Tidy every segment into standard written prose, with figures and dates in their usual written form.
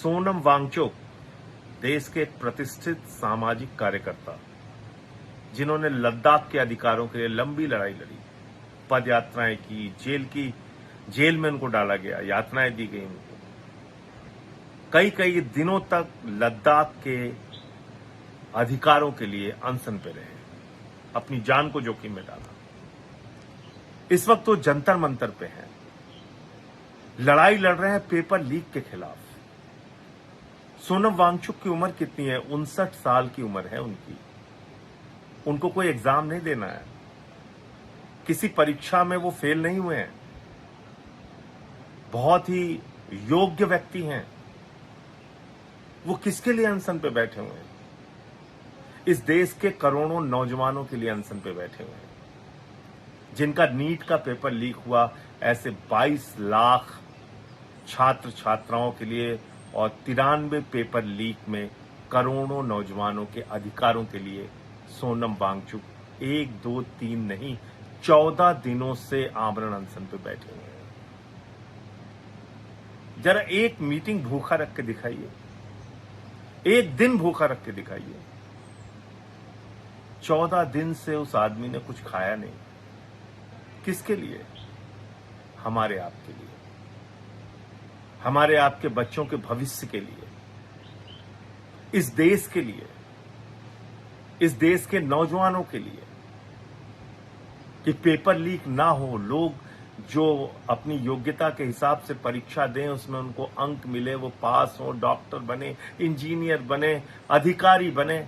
सोनम वांगचुक देश के एक प्रतिष्ठित सामाजिक कार्यकर्ता, जिन्होंने लद्दाख के अधिकारों के लिए लंबी लड़ाई लड़ी, पद यात्राएं की, जेल में उनको डाला गया, यातनाएं दी गई उनको, कई दिनों तक लद्दाख के अधिकारों के लिए अनशन पे रहे, अपनी जान को जोखिम में डाला। इस वक्त वो जंतर मंतर पे हैं, लड़ाई लड़ रहे हैं पेपर लीक के खिलाफ। सोनम वांगचुक की उम्र कितनी है? 59 साल की उम्र है उनकी। उनको कोई एग्जाम नहीं देना है, किसी परीक्षा में वो फेल नहीं हुए हैं, बहुत ही योग्य व्यक्ति हैं। वो किसके लिए अनशन पे बैठे हुए हैं? इस देश के करोड़ों नौजवानों के लिए अनशन पे बैठे हुए हैं, जिनका नीट का पेपर लीक हुआ। ऐसे 22 लाख छात्र छात्राओं के लिए और 93 पेपर लीक में करोड़ों नौजवानों के अधिकारों के लिए सोनम वांगचुक 1, 2, 3 नहीं 14 दिनों से आमरण अनशन पे बैठे हुए हैं। जरा एक मीटिंग भूखा रख के दिखाइए, एक दिन भूखा रख के दिखाइए। 14 दिन से उस आदमी ने कुछ खाया नहीं। किसके लिए? हमारे आपके लिए, हमारे आपके बच्चों के भविष्य के लिए, इस देश के लिए, इस देश के नौजवानों के लिए, कि पेपर लीक ना हो, लोग जो अपनी योग्यता के हिसाब से परीक्षा दें, उसमें उनको अंक मिले, वो पास हो, डॉक्टर बने, इंजीनियर बने, अधिकारी बने।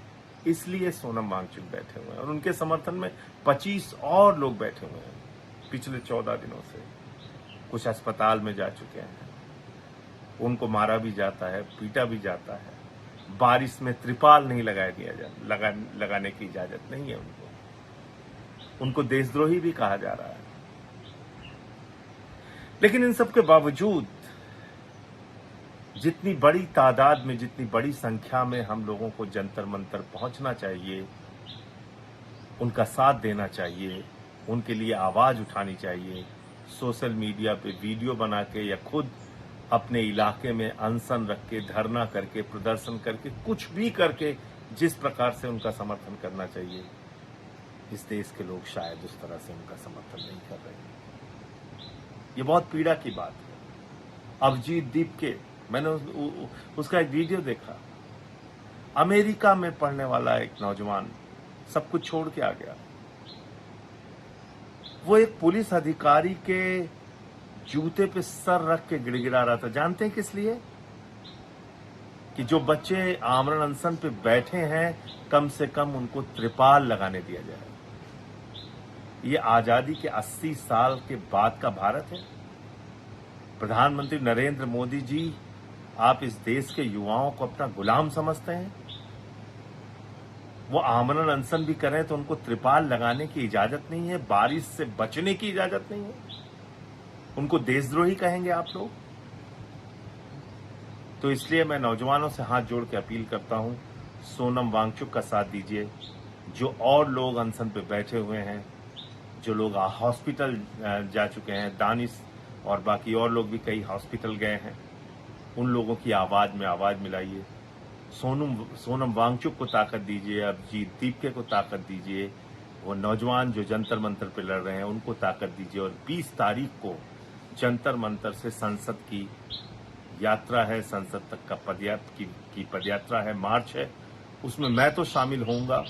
इसलिए सोनम वांगचुक बैठे हुए हैं और उनके समर्थन में 25 और लोग बैठे हुए हैं पिछले 14 दिनों से। कुछ अस्पताल में जा चुके हैं, उनको मारा भी जाता है, पीटा भी जाता है, बारिश में त्रिपाल नहीं लगाने की इजाजत नहीं है उनको देशद्रोही भी कहा जा रहा है। लेकिन इन सब के बावजूद जितनी बड़ी तादाद में, जितनी बड़ी संख्या में हम लोगों को जंतर मंतर पहुंचना चाहिए, उनका साथ देना चाहिए, उनके लिए आवाज उठानी चाहिए, सोशल मीडिया पे वीडियो बना के या खुद अपने इलाके में अनशन रख के, धरना करके, प्रदर्शन करके, कुछ भी करके जिस प्रकार से उनका समर्थन करना चाहिए, इस देश के लोग शायद उस तरह से उनका समर्थन नहीं कर रहे हैं। ये बहुत पीड़ा की बात है। अभिजीत दीप के, मैंने उसका एक वीडियो देखा। अमेरिका में पढ़ने वाला एक नौजवान सब कुछ छोड़ के आ गया। वो एक पुलिस अधिकारी के जूते पे सर रख के गिड़गिड़ा रहा था। जानते हैं किस लिए? कि जो बच्चे आमरण अनशन पे बैठे हैं, कम से कम उनको त्रिपाल लगाने दिया जाए। ये आजादी के 80 साल के बाद का भारत है। प्रधानमंत्री नरेंद्र मोदी जी, आप इस देश के युवाओं को अपना गुलाम समझते हैं? वो आमरण अनशन भी करें तो उनको त्रिपाल लगाने की इजाजत नहीं है, बारिश से बचने की इजाजत नहीं है, उनको देशद्रोही कहेंगे आप लोग? तो इसलिए मैं नौजवानों से हाथ जोड़ के अपील करता हूं, सोनम वांगचुक का साथ दीजिए। जो और लोग अनशन पे बैठे हुए हैं, जो लोग हॉस्पिटल जा चुके हैं, दानिश और बाकी और लोग भी कई हॉस्पिटल गए हैं, उन लोगों की आवाज में आवाज मिलाइए। सोनम वांगचुक को ताकत दीजिए, अभिजीत दीपके को ताकत दीजिए, वो नौजवान जो जंतर मंतर पे लड़ रहे हैं उनको ताकत दीजिए। और 20 तारीख को जंतर मंतर से संसद की यात्रा है, संसद तक का पदयात्रा है, मार्च है, उसमें मैं तो शामिल होऊंगा,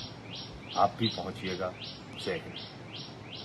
आप भी पहुंचिएगा। जय हिंद।